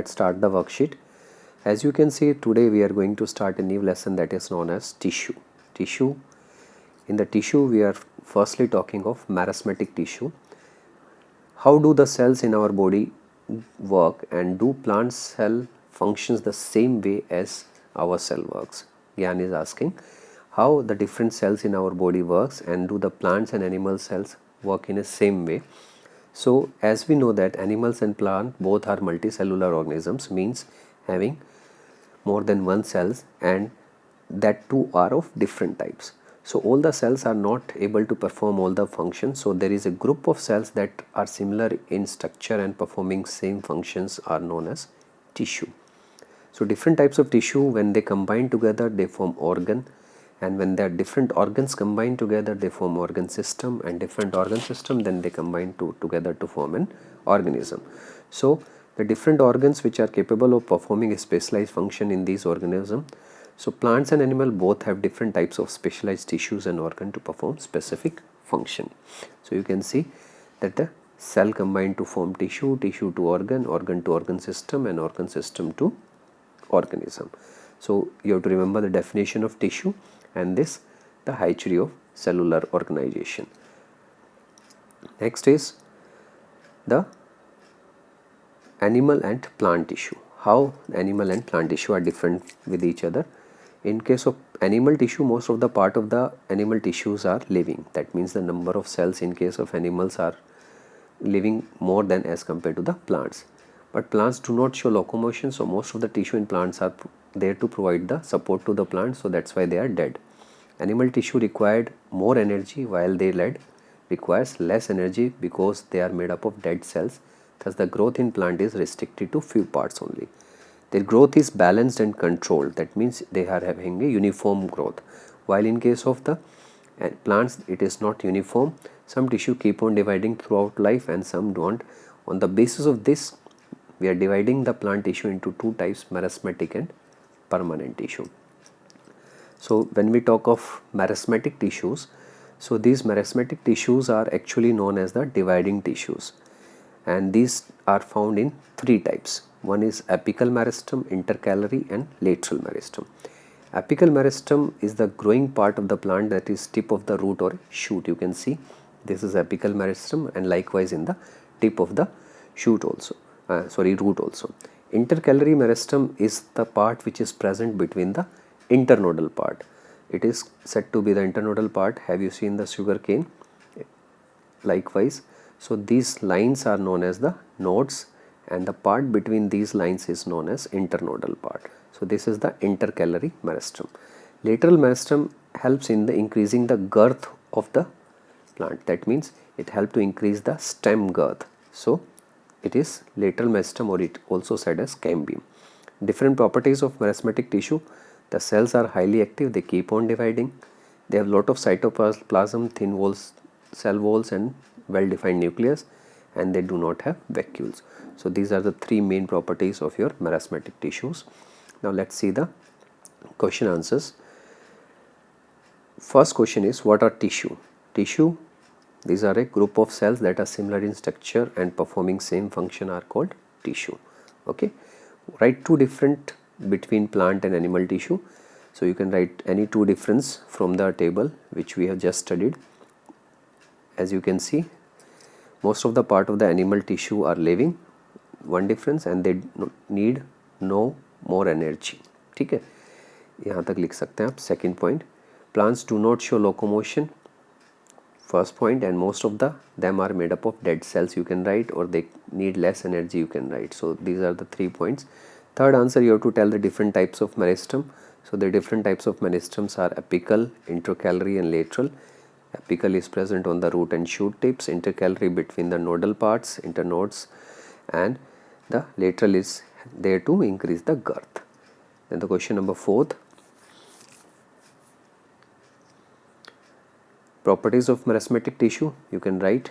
Let's start the worksheet. As you can see, today we are going to start a new lesson that is known as tissue. In the tissue, we are firstly talking of meristematic tissue. How do the cells in our body work, and do plant cell functions the same way as our cell works? Gyan is asking how the different cells in our body works, and do the plants and animal cells work in the same way. So as we know that animals and plant both are multicellular organisms, means having more than one cells, and that too are of different types. So all the cells are not able to perform all the functions. So there is a group of cells that are similar in structure and performing same functions are known as tissue. So different types of tissue, when they combine together, they form organ, and when there are different organs combined together, they form organ system, and different organ system, then they combine together to form an organism. So the different organs which are capable of performing a specialized function in these organisms. So plants and animal both have different types of specialized tissues and organ to perform specific function. So you can see that the cell combine to form tissue, tissue to organ, organ to organ system, and organ system to organism. So you have to remember the definition of tissue, and this the history of cellular organization. Next is the animal and plant tissue. How animal and plant tissue are different with each other. In case of animal tissue, most of the part of the animal tissues are living. That means the number of cells in case of animals are living more than as compared to the plants. But plants do not show locomotion, so most of the tissue in plants are there to provide the support to the plant, so that's why they are dead. Animal tissue required more energy, while they requires less energy because they are made up of dead cells. Thus the growth in plant is restricted to few parts only. Their growth is balanced and controlled. That means they are having a uniform growth, while in case of the plants it is not uniform. Some tissue keep on dividing throughout life and some don't. On the basis of this, we are dividing the plant tissue into two types, meristematic and permanent tissue. So when we talk of meristematic tissues, so these meristematic tissues are actually known as the dividing tissues, and these are found in three types. One is apical meristem, intercalary, and lateral meristem. Apical meristem is the growing part of the plant, that is tip of the root or shoot. You can see this is apical meristem, and likewise in the tip of the shoot also, root also. Intercalary meristem is the part which is present between the internodal part. It is said to be the internodal part. Have you seen the sugar cane? Likewise, so these lines are known as the nodes, and the part between these lines is known as internodal part. So this is the intercalary meristem. Lateral meristem helps in the increasing the girth of the plant. That means it helps to increase the stem girth. So it is lateral meristem, or it also said as cambium. Different properties of meristematic tissue. The cells are highly active, they keep on dividing, they have lot of cytoplasm, thin walls, cell walls, and well defined nucleus, and they do not have vacuoles. So these are the three main properties of your meristematic tissues. Now let's see the question answers. First question is, what are tissue? Tissue, these are a group of cells that are similar in structure and performing same function are called tissue. Okay, write two different between plant and animal tissue. So you can write any two difference from the table which we have just studied. As you can see, most of the part of the animal tissue are living, one difference, and they need no more energy. ठीक है, यहाँ तक लिख सकते हैं आप. Second point, plants do not show locomotion. First point, and most of them are made up of dead cells. You can write, or they need less energy. You can write. So these are the 3 points. Third answer, you have to tell the different types of meristem. So the different types of meristems are apical, intercalary, and lateral. Apical is present on the root and shoot tips, intercalary between the nodal parts, internodes, and the lateral is there to increase the girth. Then the question number 4th, properties of meristematic tissue. You can write,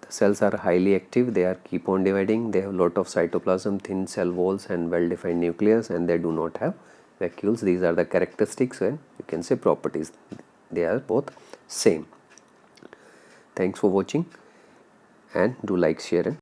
the cells are highly active, they are keep on dividing, they have lot of cytoplasm, thin cell walls, and well defined nucleus, and they do not have vacuoles. These are the characteristics, and you can say properties. They are both same. Thanks for watching, and do like, share, and